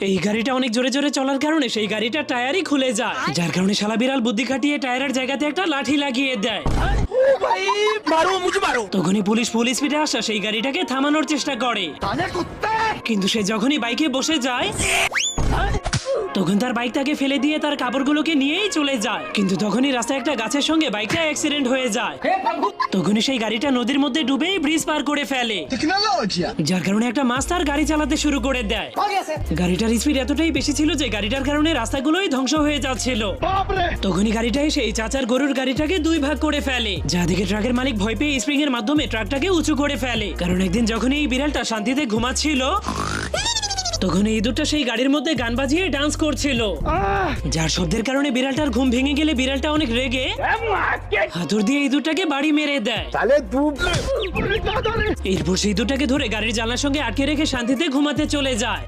এই গাড়িটা অনেক জোরে জোরে চলার কারণে সেই গাড়িটা টায়ারই খুলে যায়, যার কারণে শালা বিড়াল বুদ্ধি খাটিয়ে টায়ারের জায়গাতে একটা লাঠি লাগিয়ে দেয়। তখনই পুলিশ ফুল স্পিডে আসা সেই গাড়িটাকে থামানোর চেষ্টা করে, কিন্তু সে যখনই বাইকে বসে যায় তখন তার বাইকটাকে ফেলে দিয়ে তার কাপড়গুলোকে নিয়েই চলে যায়। কিন্তু তখনই রাস্তায় একটা গাছের সঙ্গে বাইকটা অ্যাক্সিডেন্ট হয়ে যায়। তখনই সেই গাড়িটা নদীর মধ্যে ডুবেই ব্রিজ পার করে ফেলে, যার কারণে একটা মাছ তার গাড়ি চালাতে শুরু করে দেয়। গাড়িটার স্পিড এতটাই বেশি ছিল যে গাড়িটার কারণে রাস্তাগুলোই ধ্বংস হয়ে যাচ্ছিল। তখনই গাড়িটা এসে এই চাচার গরুর গাড়িটাকে দুই ভাগ করে ফেলে, যা দেখে ট্রাকের মালিক ভয় পেয়ে স্প্রিং এর মাধ্যমে ট্রাকটাকে উঁচু করে ফেলে। কারণ একদিন যখন এই বিড়ালটা শান্তিতে ঘুমাচ্ছিল তখন এই ইঁদুরটা সেই গাড়ির মধ্যে গান বাজিয়ে ডান্স করছিল, যার শব্দের কারণে বিড়ালটার ঘুম ভেঙে গেলে বিড়ালটা অনেক রেগে হাতুড় দিয়ে ইঁদুরটাকে বাড়ি মেরে দেয়। এরপর সেই ইঁদুরটাকে ধরে গাড়ির জানলার সঙ্গে আটকে রেখে শান্তিতে ঘুমাতে চলে যায়।